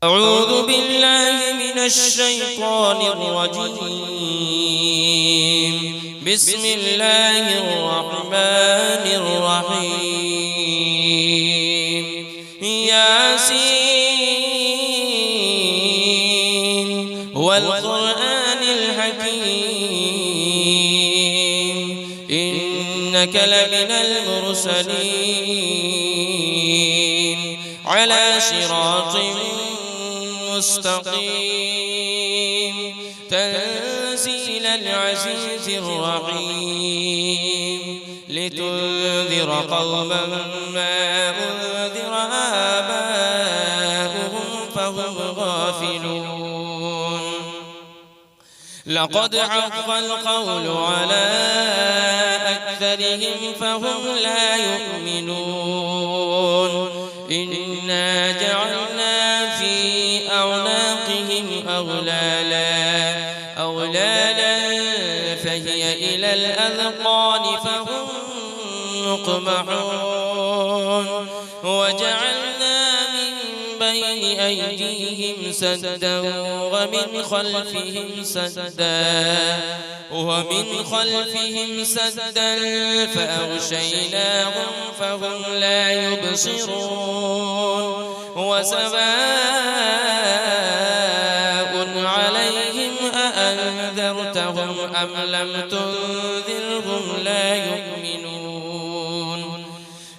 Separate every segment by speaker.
Speaker 1: أعوذ بالله من الشيطان الرجيم. بسم الله الرحمن الرحيم. ياسين والقرآن الحكيم إنك لمن المرسلين على صراط مستقيم تنزيل العزيز الرحيم لتنذر قوما ما أنذر آباؤهم فهم غافلون. لقد حق القول على أكثرهم فهم لا يؤمنون. إنا جعلنا في أعناقهم أغلالا فهي إلى الأذقان فهم مقمحون. وجعلنا من بين أيديهم سدا ومن خلفهم سدا فأغشيناهم فهم لا يبصرون. وسواء عليهم أأنذرتهم أم لم تنذرهم لا يؤمنون.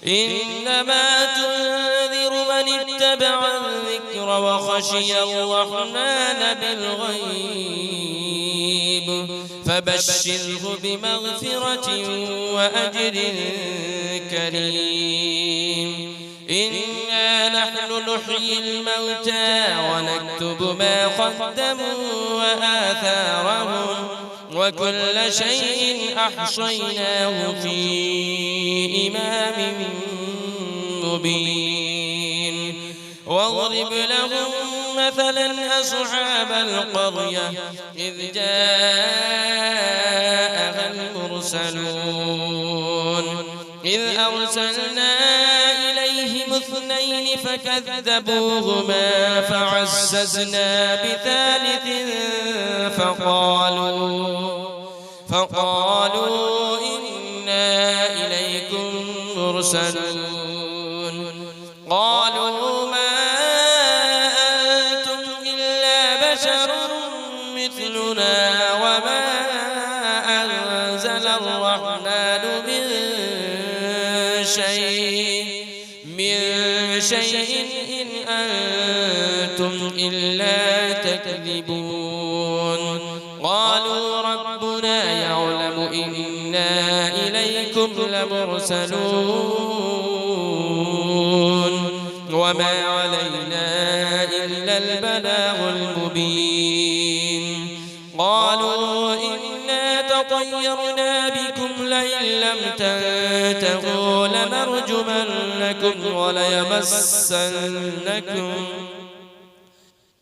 Speaker 1: إنما تنذر من اتبع الذكر وخشي الرحمن بالغيب فبشره بمغفرة وأجر كريم. إنا نحن نحيي الموتى ونكتب ما قدموا وآثارهم وكل شيء أحصيناه في إمام مبين. واضرب لهم مثلا أصحاب القرية إذ جاءها المرسلون إذ أرسلنا إليهم اثنين فكذبوهما فعززنا بثالث فقالوا إنا إليكم مرسلون. قالوا ما أنتم إلا بشر مثلنا وما أنزل الرحمن من شيء إن أنتم إلا تكذبون. قالوا ربنا يعلم إنا إليكم لمرسلون وما علينا إلا البلاغ المبين. قالوا إنا تطيرنا بكم لئن لم تنتهوا لنرجمنكم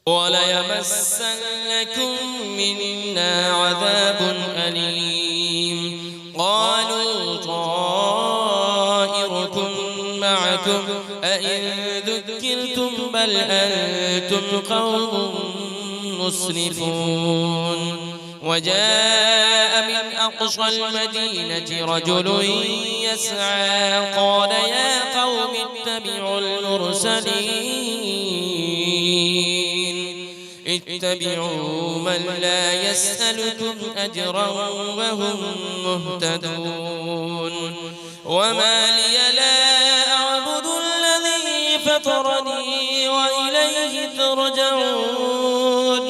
Speaker 1: وليمسنكم منا عذاب أليم. قالوا طائركم معكم أئن ذكرتم بل أنتم قوم مسرفون. وجاء من أقصى المدينة رجل يسعى قال يا قوم اتبعوا من لا يسألكم أجرا وهم مهتدون. وما لي لا أعبد الذي فطرني وإليه ترجعون.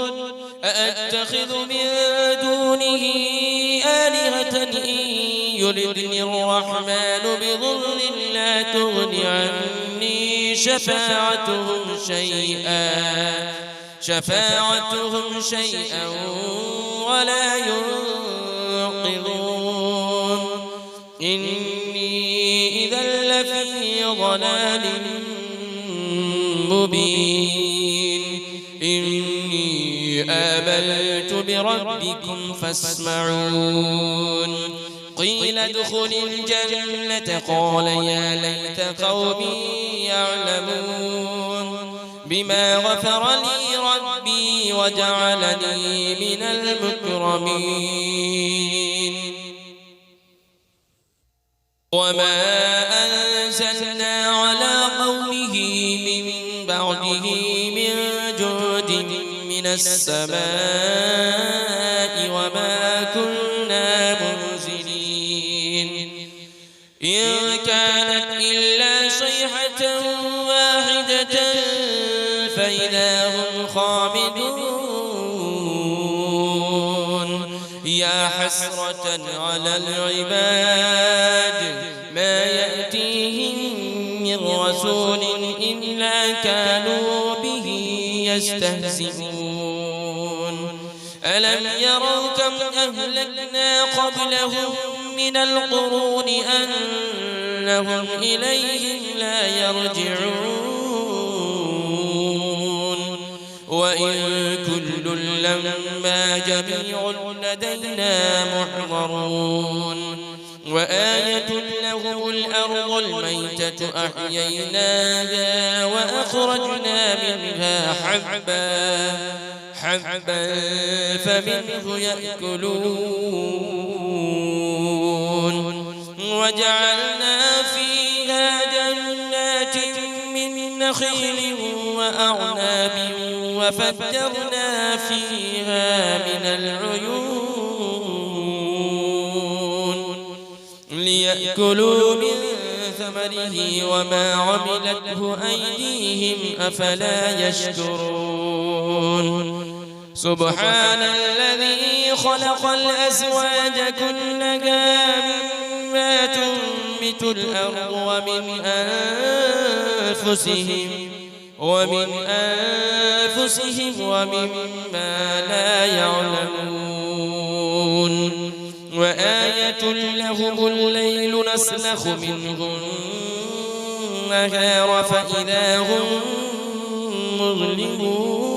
Speaker 1: أأتخذ من دونه آلهة إن يردني الرحمن بضر لا تغن عني شفاعتهم شيئا ولا ينقذون. إني إذا لفي ضلال مبين. إني آمنت بربكم فاسمعون. قيل ادخل الجنة قال يا ليت قومي يعلمون. بما غفر لي ربي وجعلني من المكرمين وما أنزلنا على قومه من بعده من جود من السماء وما كنا منزلين إن كانت إلا صيحة واحدة فإذا هم خامدون يا حسرة على العباد ما يأتيهم من رسول إلا كانوا به يستهزئون ألم يروا كم أهلكنا قبلهم من القرون أنهم إليهم لا يرجعون وإن كل لما جميع لدينا محضرون وآية لهم الأرض الميتة أحييناها وأخرجنا منها حبا فمنه يأكلون وجعلنا فيها جنات من نخيل وأعناب وفجرنا فيها من العيون ليأكلوا من ثمره وما عملته أيديهم أفلا يشكرون سبحان الذي خلق الأزواج كلها مما تنبت الأرض ومن أنفسهم ومما لا يعلمون وآية لهم الليل نسلخ منه النهار فإذا هم مظلمون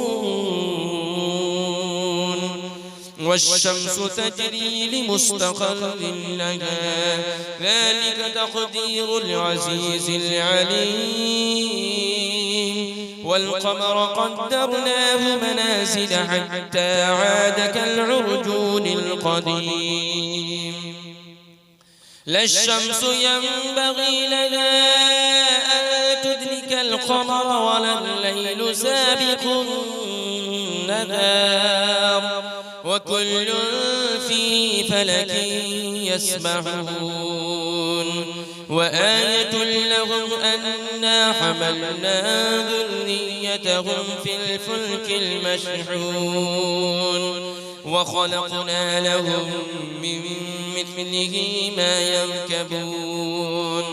Speaker 1: والشمس تجري لمستقر لها ذلك تقدير العزيز العليم والقمر قدرناه منازل حتى عاد كالعرجون القديم لا الشمس ينبغي لها أن تدرك القمر ولا الليل سابق النهار وكل في فلك يسبحون وآية لهم أنا حملنا ذريتهم في الفلك المشحون وخلقنا لهم من مثله ما يركبون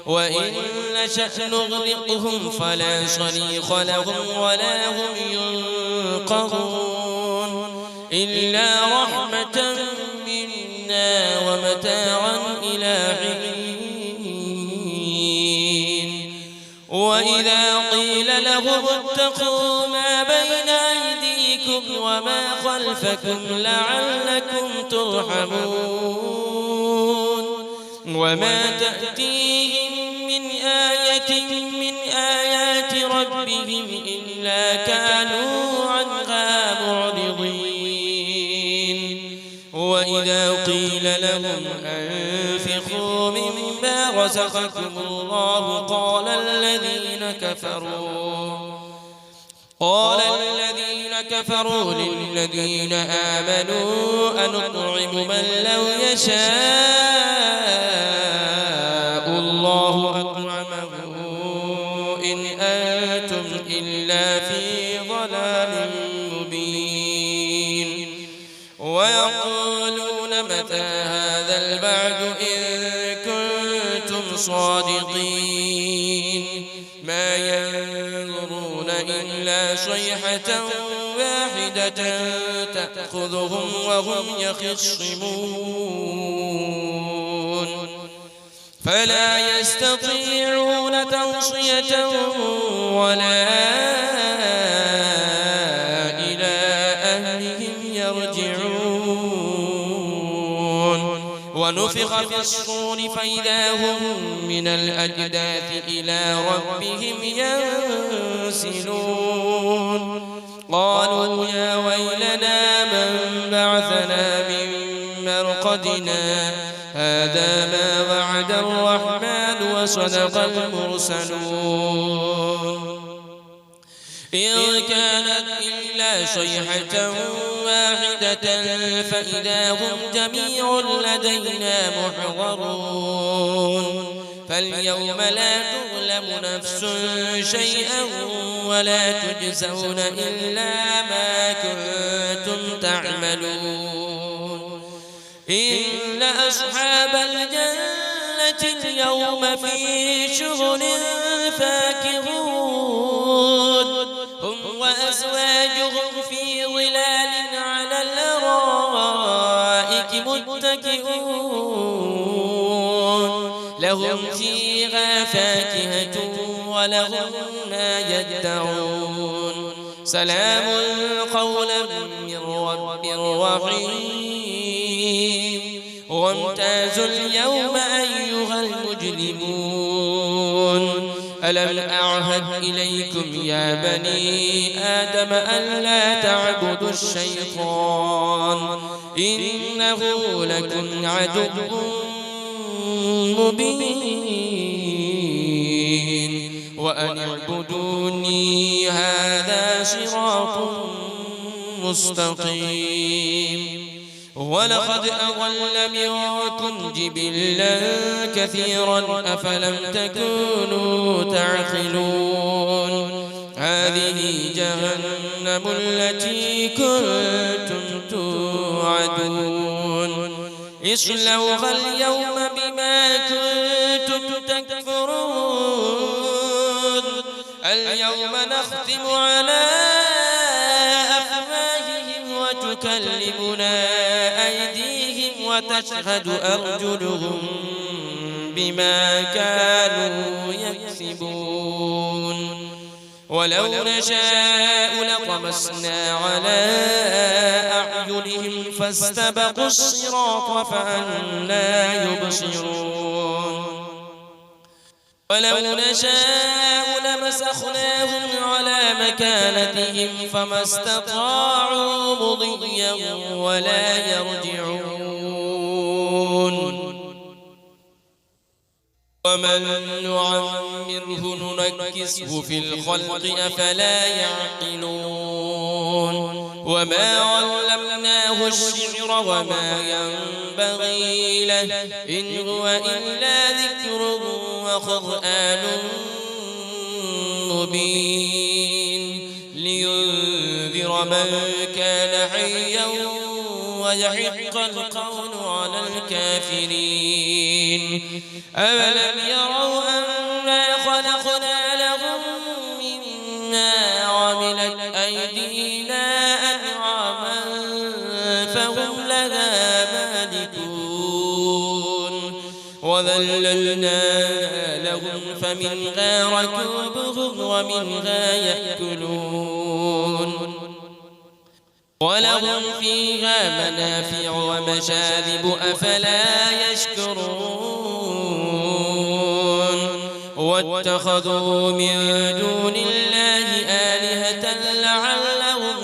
Speaker 1: وإن نشأ نغرقهم فلا صريخ لهم ولا هم ينقذون إلا رحمة منا ومتاعا إلى حين وإذا قيل لهم اتقوا ما بين أيديكم وما خلفكم لعلكم ترحمون وما تأتيهم من آية من آيات ربهم إلا كانوا عنها معرضين وإذا قيل لهم أنفقوا مما رزقكم الله قال الذين كفروا للذين آمنوا أنطعم من لو يشاء الله أطعمه إن أنتم إلا في ضلال مبين ويقولون متى هذا البعد إن كنتم صادقين ما ينظرون إلا صيحة واحدة تأخذهم وهم يخصمون فلا يستطيعون توصية ولا إلى أهلهم يرجعون ونفخ في الصور فإذا هم من الأجداث إلى ربهم ينسلون قالوا يا ويلنا من بعثنا من مرقدنا هذا ما وعد الرحمن وصدق المرسلون إن كانت إلا صيحة واحدة فإذا هم جميع لدينا محضرون فاليوم لا تظلم نفس شيئا ولا تجزون إلا ما كنتم تعملون إن أصحاب الجنة اليوم في شغل فاكهون هم وأزواجهم في ظلال على الأرائك متكئون لهم فيها فاكهة ولهم ما يدعون سلام قولا من رب رحيم وامتازوا اليوم أيها المجرمون ألم أعهد إليكم يا بني آدم ألا تعبدوا الشيطان إنه لكم عدو مبين وأن اعبدوني هذا صراط مستقيم ولقد أضل منكم جبلا كثيرا أفلم تكونوا تعقلون هذه جهنم التي كنتم توعدون اصلوها اليوم بما كنتم تكفرون اليوم نختم على أفواههم وتكلمنا أيديهم وتشهد أرجلهم بما كانوا يكسبون ولو نشاء لطمسنا على أعينهم فاستبقوا الصراط فأنى يبصرون ولو نشاء لمسخناهم على مكانتهم فما استطاعوا مضيا ولا يرجعون ومن نعمره ننكسه في الخلق أفلا يعقلون وما علمناه الشعر وما ينبغي له إن هو إلا ذكر وقرآن مبين لينذر من كان حيا ويحق القول على الكافرين أولم يروا أنا خلقنا لهم مما عملت أيدينا أنعاما فهم لها مالكون وذللناها لهم فمنها ركوبهم ومنها يأكلون ولهم فيها منافع ومشارب أفلا يشكرون واتخذوا من دون الله آلهة لعلهم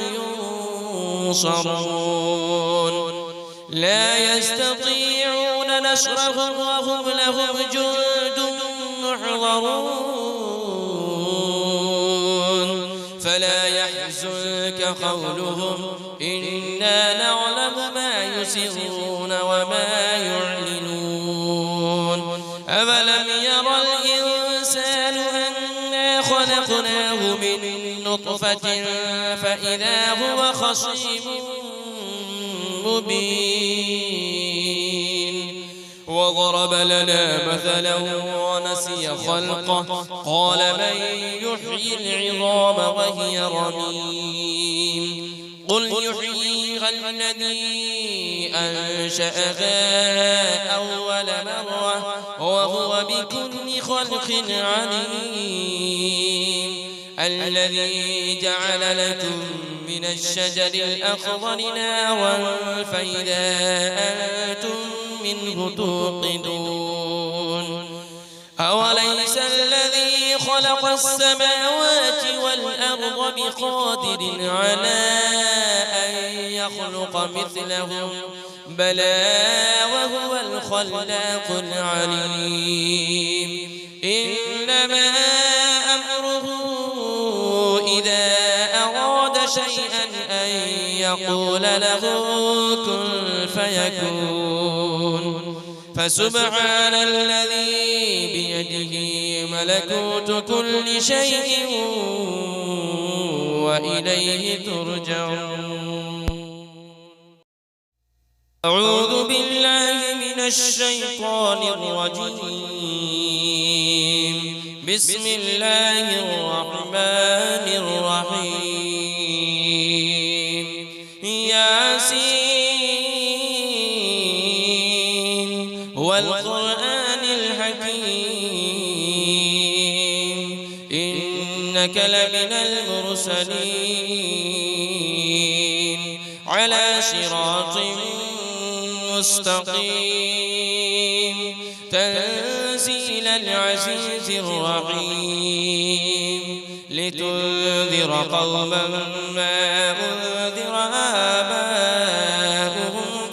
Speaker 1: ينصرون لا يستطيعون نصرهم وهم لهم جند محضرون فلا يحزنك قولهم إنا نعلم ما يسرون وما يعلنون أولم يرى الإنسان أنا خلقناه من نطفة فإذا هو خصيم مبين وضرب لنا مثلا ونسي خلقه قال من يحيي العظام وهي رميم قل يحييها الذي أنشأها أول مرة وهو بكل خلق عليم الذي جعل لكم من الشجر الأخضر نارا فإذا أنتم منه توقدون أوليس الذي خلق السماوات والأرض بقادر على أن يخلق مثلهم بلى وهو الخلاق العليم إنما أمره إذا أراد شيئا أن يقول له كن فيكون فسبحان الذي بيده ملكوت كل شيء وإليه ترجعون أعوذ بالله من الشيطان الرجيم بسم الله الرحمن الرحيم ياسين والقرآن الحكيم إنك لمن المرسلين على صراط مستقيم تنزيل العزيز الرحيم لتنذر قوما ما أنذر آباؤهم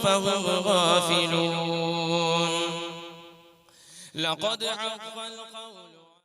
Speaker 1: فهم غافلون لقد حق القول